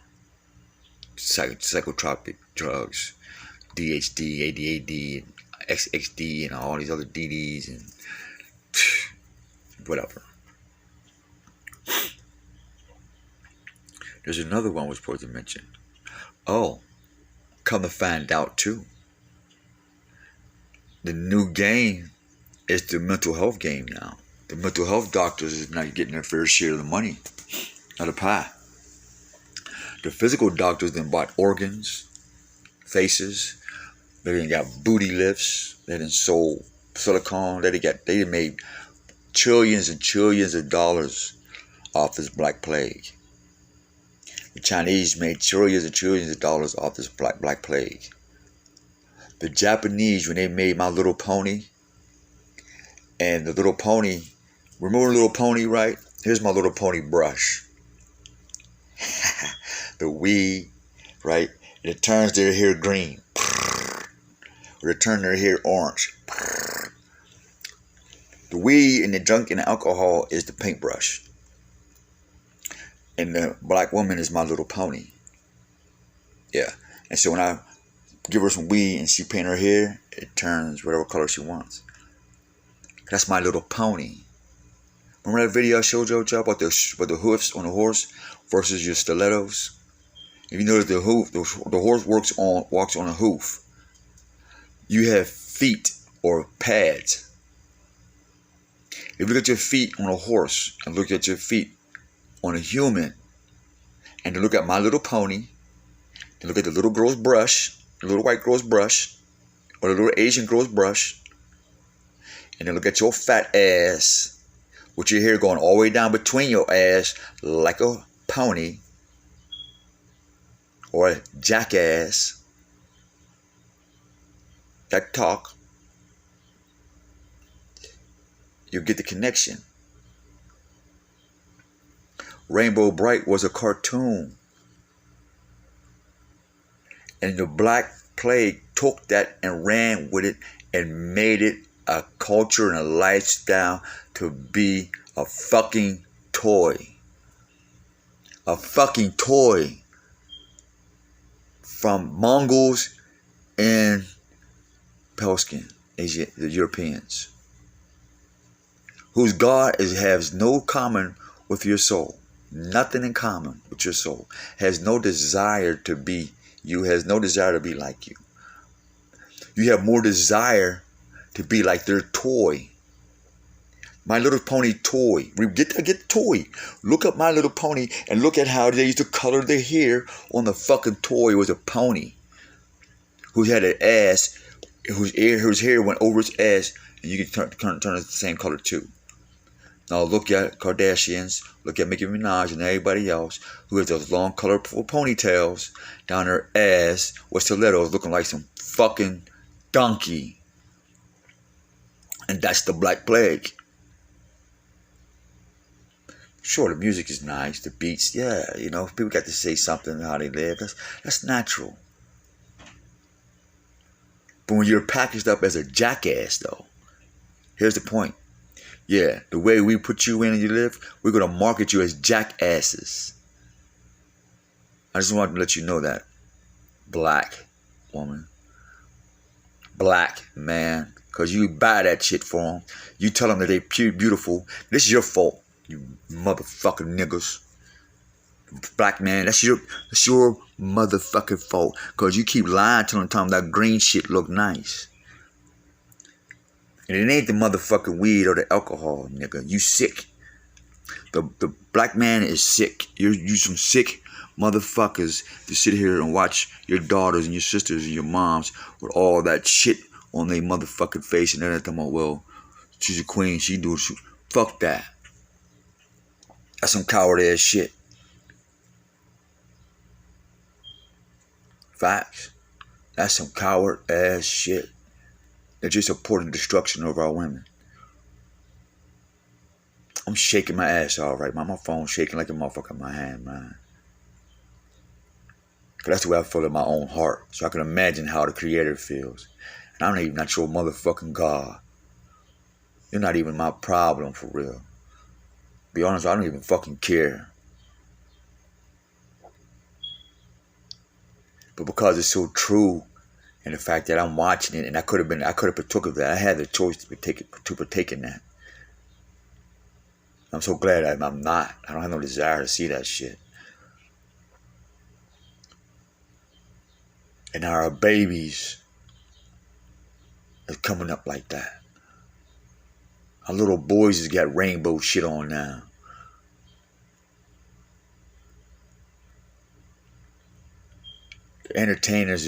Psychotropic drugs, DHD, ADHD, and XXD, and all these other DDs and whatever. There's another one I was supposed to mention. Oh, come to find out too, the new game is the mental health game now. The mental health doctors is not getting their fair share of the money, of the pie. The physical doctors then bought organs, faces. They done got booty lifts. They done sold silicone. They done made trillions and trillions of dollars off this black plague. The Chinese made trillions and trillions of dollars off this black plague. The Japanese, when they made My Little Pony, and the Little Pony, remember Little Pony, right? Here's My Little Pony brush. The weed, right? And it turns their hair green. Or it turns their hair orange. The weed and the junk and the alcohol is the paintbrush. And the black woman is My Little Pony. Yeah. And so when I give her some weed and she paint her hair, it turns whatever color she wants. That's My Little Pony. Remember that video I showed you about the hoofs on the horse versus your stilettos? If you notice the horse walks on a hoof. You have feet or pads. If you look at your feet on a horse and look at your feet on a human, and then look at My Little Pony, and look at the little girl's brush, the little white girl's brush, or the little Asian girl's brush, and then look at your fat ass with your hair going all the way down between your ass like a pony or a jackass that talk, you get the connection. Rainbow Bright was a cartoon. And the Black Plague took that and ran with it and made it a culture and a lifestyle to be a fucking toy. A fucking toy. From Mongols and pale skin, Asia, the Europeans. Whose God has no common with your soul. Nothing in common with your soul. Has no desire to be you. Has no desire to be like you. You have more desire to be like their toy. My Little Pony toy. Get the toy. Look up My Little Pony and look at how they used to color their hair on the fucking toy. It was a pony who had an ass, whose hair went over its ass, and you can turn it the same color too. Now look at Kardashians, look at Nicki Minaj and everybody else who has those long colorful ponytails down their ass with stilettos looking like some fucking donkey. And that's the Black Plague. Sure, the music is nice, the beats, yeah, you know, people got to say something how they live. That's natural. But when you're packaged up as a jackass, though, here's the point. Yeah, the way we put you in and you live, we're going to market you as jackasses. I just wanted to let you know that. Black woman. Black man. Because you buy that shit for them. You tell them that they pure beautiful. This is your fault, you motherfucking niggas. Black man, that's your motherfucking fault. Because you keep lying to them, telling them that green shit look nice. And it ain't the motherfucking weed or the alcohol, nigga. You sick. The black man is sick. You some sick motherfuckers to sit here and watch your daughters and your sisters and your moms with all that shit on their motherfucking face and everything. Well, she's a queen. She do it. Fuck that. That's some coward ass shit. Facts. That's some coward ass shit. They're just supporting the destruction of our women. I'm shaking my ass all right, man. My phone's shaking like a motherfucker in my hand, man. Cause that's the way I feel in my own heart. So I can imagine how the Creator feels. And I'm even not your motherfucking God. You're not even my problem, for real. Be honest, I don't even fucking care. But because it's so true, and the fact that I'm watching it, and I could have partook of that. I had the choice to partake in that. I'm so glad I'm not. I don't have no desire to see that shit. And now our babies is coming up like that. Our little boys has got rainbow shit on now. The entertainers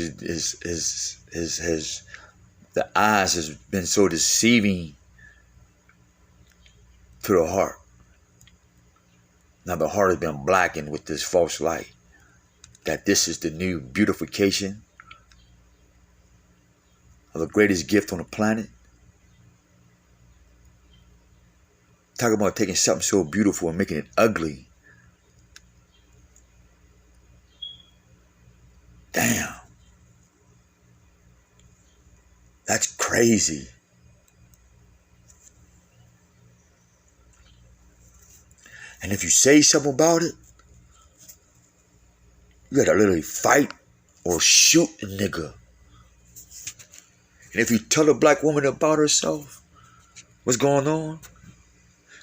the eyes has been so deceiving to the heart. Now the heart has been blackened with this false light. That this is the new beautification of the greatest gift on the planet. Talk about taking something so beautiful and making it ugly. Damn. That's crazy. And if you say something about it, you gotta literally fight or shoot a nigga. And if you tell a black woman about herself, what's going on,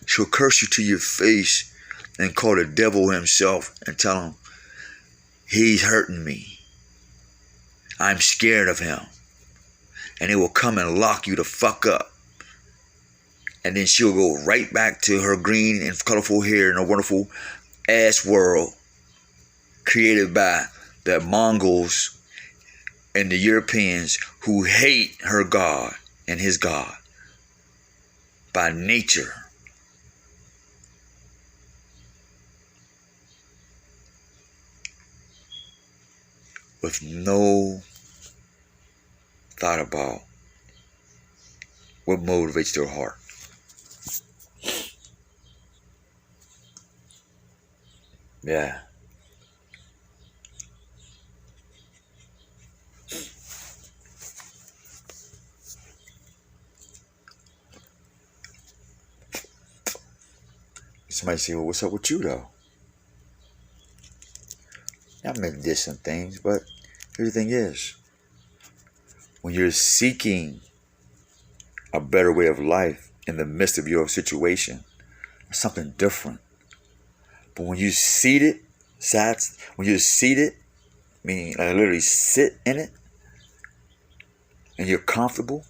she'll curse you to your face and call the devil himself and tell him, he's hurting me. I'm scared of him. And it will come and lock you the fuck up. And then she'll go right back to her green and colorful hair in a wonderful ass world created by the Mongols and the Europeans who hate her God and his God by nature. With no thought about what motivates their heart. Yeah. Somebody say, well, what's up with you, though? I may diss some things, but here's the thing is, when you're seeking a better way of life in the midst of your situation, it's something different. But when you seated, meaning I literally sit in it, and you're comfortable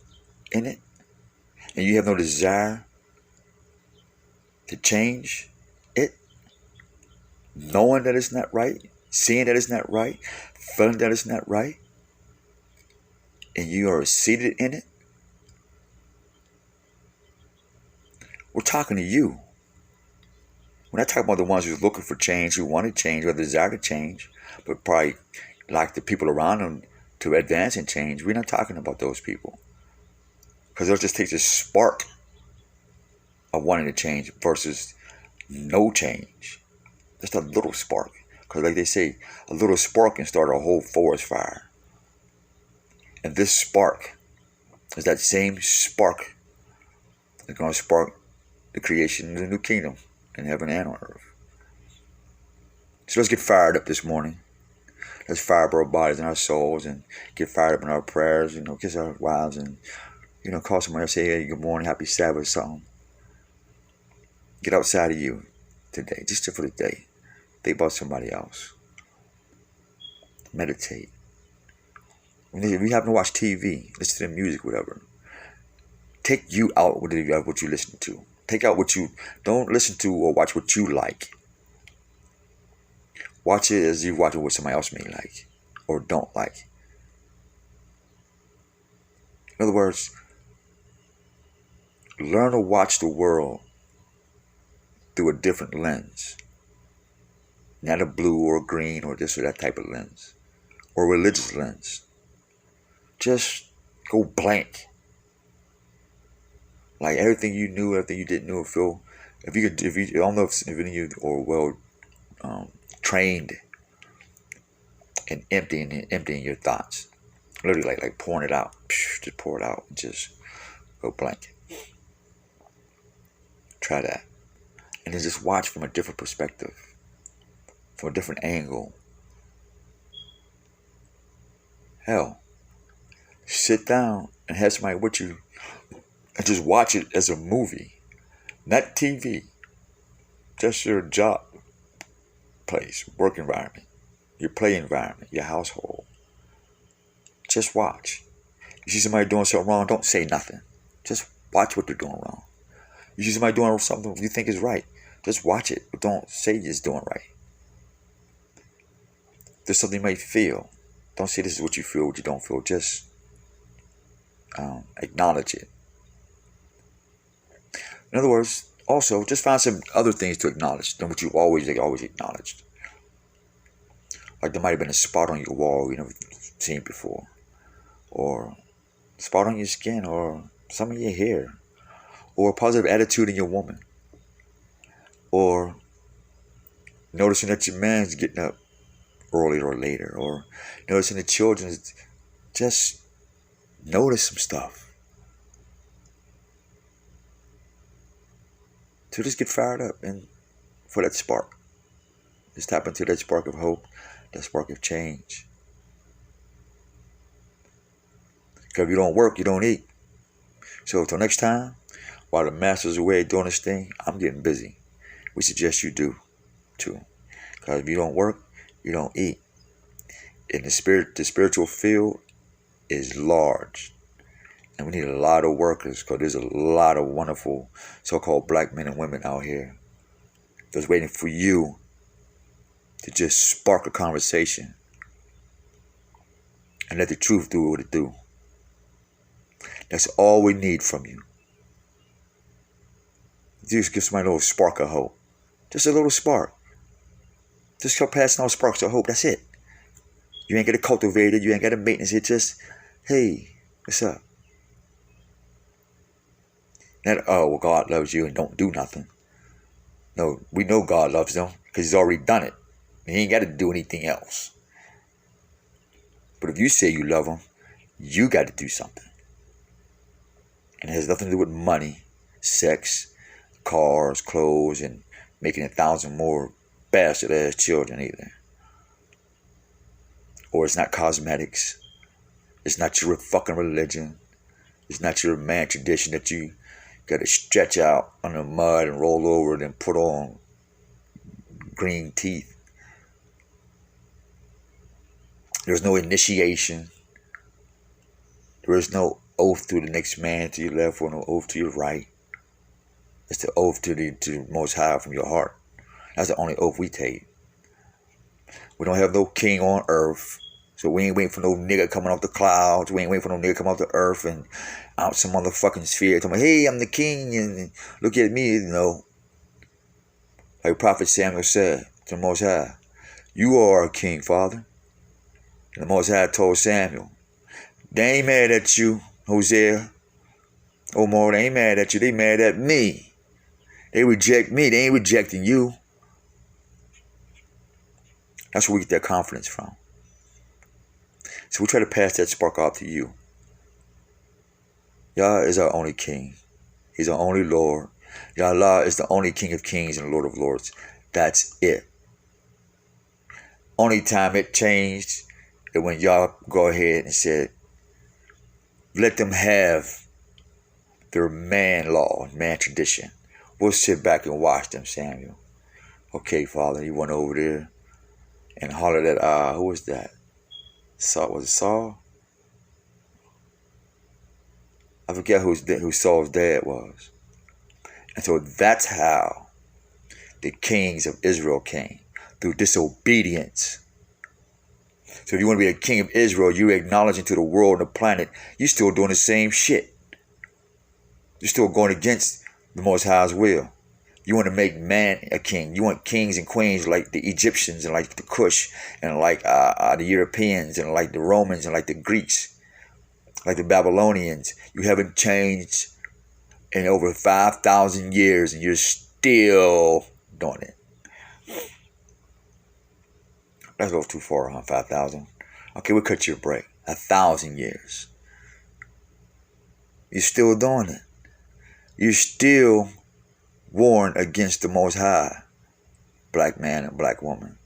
in it, and you have no desire to change it, knowing that it's not right, seeing that it's not right, feeling that it's not right, and you are seated in it, we're talking to you. We're not talking about the ones who's looking for change, who want to change, or desire to change, but probably like the people around them to advance and change. We're not talking about those people. Because they'll just take this spark of wanting to change versus no change. Just a little spark. Because like they say, a little spark can start a whole forest fire. And this spark is that same spark that's going to spark the creation of the new kingdom in heaven and on earth. So let's get fired up this morning. Let's fire up our bodies and our souls and get fired up in our prayers, kiss our wives and, call somebody else, say, hey, good morning, happy Sabbath or something. Get outside of you today, just for the day. Think about somebody else. Meditate. If you happen to watch TV, listen to the music, whatever. Take you out with what you listen to. Take out what you don't listen to or watch what you like. Watch it as you watch it what somebody else may like or don't like. In other words, learn to watch the world through a different lens. Not a blue or green or this or that type of lens. Or religious lens. Just go blank. Like everything you knew, everything you didn't know, feel. I don't know if any of you are well trained in emptying your thoughts. Literally like pouring it out. Just pour it out and just go blank. Try that. And then just watch from a different perspective. From a different angle. Hell, sit down and have somebody with you and just watch it as a movie. Not TV. Just your job place, work environment, your play environment, your household. Just watch. You see somebody doing something wrong, don't say nothing. Just watch what they're doing wrong. You see somebody doing something you think is right, just watch it. But don't say it's doing right. There's something you might feel. Don't say this is what you feel, what you don't feel. Just acknowledge it. In other words, also, just find some other things to acknowledge than what you've always acknowledged. Like there might have been a spot on your wall you never seen before. Or a spot on your skin, or some in your hair. Or a positive attitude in your woman. Or noticing that your man's getting up earlier or later. Or noticing the children. Just notice some stuff. So just get fired up and for that spark. Just tap into that spark of hope, that spark of change. Because if you don't work, you don't eat. So until next time, while the master's away doing this thing, I'm getting busy. We suggest you do too. Because if you don't work, you don't eat. And the spiritual field is large. And we need a lot of workers because there's a lot of wonderful so-called black men and women out here that's waiting for you to just spark a conversation and let the truth do what it do. That's all we need from you. Just give somebody a little spark of hope. Just a little spark. Just start passing out sparks of hope. That's it. You ain't got to cultivate it. You ain't got to maintenance it. Just, hey, what's up? Not, oh, well, God loves you and don't do nothing. No, we know God loves them because he's already done it. He ain't got to do anything else. But if you say you love him, you got to do something. And it has nothing to do with money, sex, cars, clothes, and making 1,000 more bastard-ass children either. Or it's not cosmetics. It's not your fucking religion. It's not your man tradition that you got to stretch out on the mud and roll over and then put on green teeth. There's no initiation. There is no oath to the next man to your left or no oath to your right. It's the oath to the Most High from your heart. That's the only oath we take. We don't have no king on earth. So we ain't waiting for no nigga coming off the clouds. We ain't waiting for no nigga coming off the earth and out some motherfucking sphere. Talking about, hey, I'm the king and look at me, Like Prophet Samuel said to the Most High, you are a king, Father. And the Most High told Samuel, they ain't mad at you, Hosea. Omar, they ain't mad at you. They mad at me. They reject me. They ain't rejecting you. That's where we get that confidence from. So we try to pass that spark out to you. Yah is our only king. He's our only Lord. Yah is the only King of Kings and Lord of Lords. That's it. Only time it changed is when y'all go ahead and said, let them have their man law, man tradition. We'll sit back and watch them, Samuel. Okay, Father, he went over there and hollered at, who was that? Saul, was it Saul? I forget who Saul's dad was. And so that's how the kings of Israel came, through disobedience. So if you want to be a king of Israel, you're acknowledging to the world and the planet, you're still doing the same shit. You're still going against the Most High's will. You want to make man a king. You want kings and queens like the Egyptians and like the Kush and like the Europeans and like the Romans and like the Greeks, like the Babylonians. You haven't changed in over 5,000 years and you're still doing it. Let's go too far, huh? 5,000. Okay, we'll cut you a break. 1,000 years. You're still doing it. You're still warned against the Most High, black man and black woman.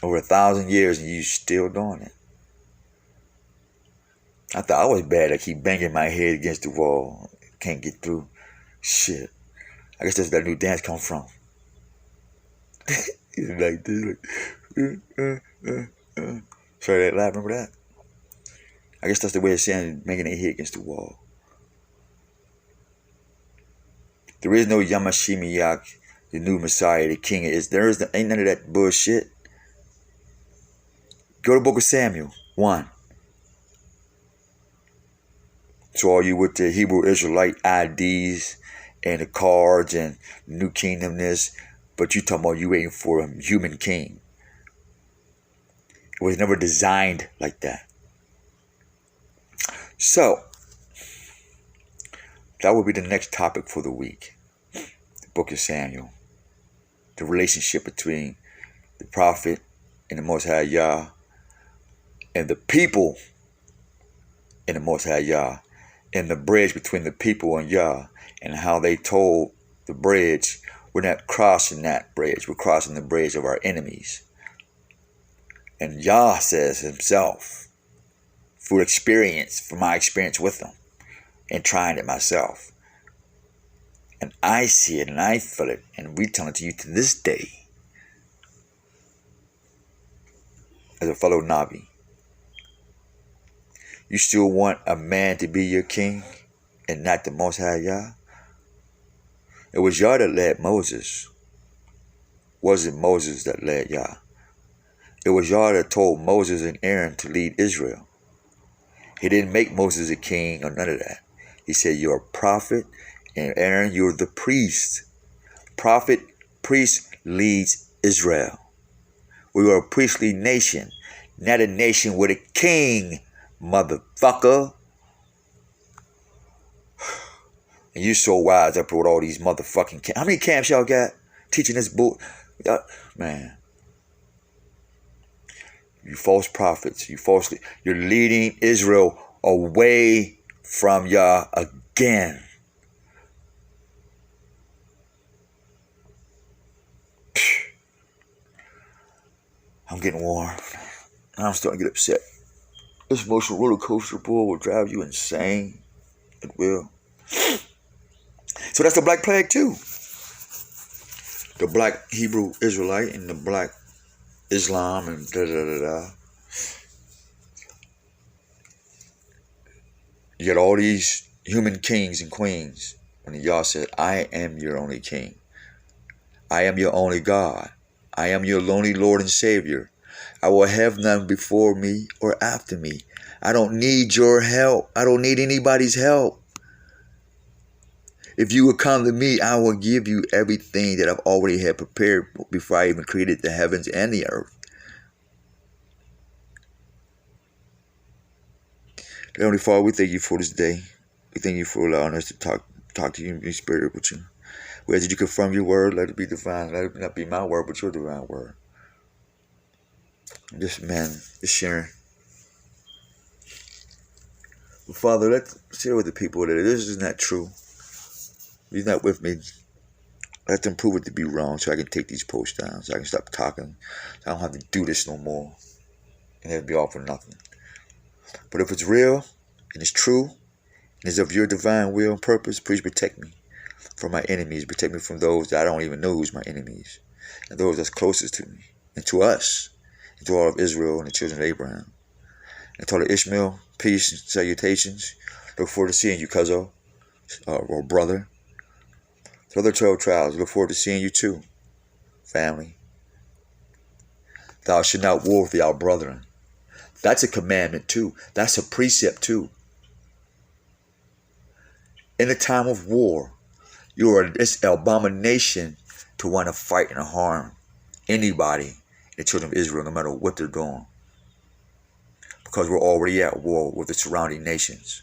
Over 1,000 years and you still doing it. I thought I was bad. I keep banging my head against the wall. Can't get through. Shit. I guess that's where that new dance come from. It's like this. Sorry, that laugh. Remember that? I guess that's the way of saying making their head against the wall. There is no Yamashimiyak, the new Messiah, the King is. Ain't none of that bullshit. Go to Book of Samuel 1. So all you with the Hebrew Israelite IDs and the cards and New Kingdom this, but you talking about you waiting for a human king. It was never designed like that. So, that will be the next topic for the week. The Book of Samuel. The relationship between the prophet and the Most High Yah and the people and the Most High Yah, and the bridge between the people and Yah, and how they told the bridge, we're not crossing that bridge, we're crossing the bridge of our enemies. And Yah says himself, through experience, from my experience with them, and trying it myself. And I see it and I feel it, and we tell it to you to this day, as a fellow Nabi. You still want a man to be your king and not the Most High Yah? It was Yah that led Moses. Wasn't Moses that led Yah. It was Yah that told Moses and Aaron to lead Israel. He didn't make Moses a king or none of that. He said, you're a prophet, and Aaron, you're the priest. Prophet, priest leads Israel. We were a priestly nation, not a nation with a king, motherfucker. And you so wise up with all these motherfucking camps. How many camps y'all got teaching this book? Man. You false prophets. You're leading Israel away from Yah again. I'm getting warm. I'm starting to get upset. This emotional roller coaster, boy, will drive you insane. It will. So that's the Black Plague too. The Black Hebrew Israelite and the Black Islam and da-da-da-da. You get all these human kings and queens. And Yah said, I am your only king. I am your only God. I am your only Lord and Savior. I will have none before me or after me. I don't need your help. I don't need anybody's help. If you will come to me, I will give you everything that I've already had prepared before I even created the heavens and the earth. Heavenly Father, we thank you for this day. We thank you for allowing us to talk to you and be spirit with you. We ask that you confirm your word. Let it be divine. Let it not be my word, but your divine word. Just sharing. But Father, let's share with the people that this is not true. You're not with me. Let them prove it to be wrong so I can take these posts down, so I can stop talking, so I don't have to do this no more, and it'll be all for nothing. But if it's real, and it's true, and it's of your divine will and purpose, please protect me from my enemies. Protect me from those that I don't even know who's my enemies, and those that's closest to me, and to us, and to all of Israel and the children of Abraham. And to all of Ishmael, peace and salutations. Look forward to seeing you, cuzzo, or brother. The other 12 tribes, look forward to seeing you too, family. Thou shalt not war with thy brethren. That's a commandment too. That's a precept too. In the time of war, it's an abomination to want to fight and harm anybody, the children of Israel, no matter what they're doing. Because we're already at war with the surrounding nations.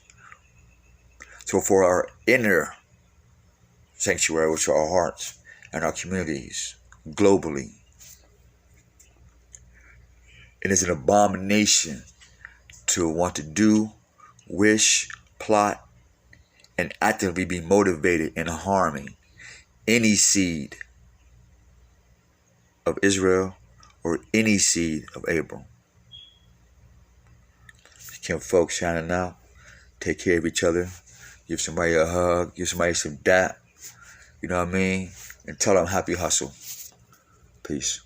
So for our inner sanctuary, which are our hearts and our communities, globally, it is an abomination to want to do, wish, plot, and actively be motivated in harming any seed of Israel or any seed of Abram. Kim folks shining out. Take care of each other. Give somebody a hug. Give somebody some dap. You know what I mean? And tell them happy hustle. Peace.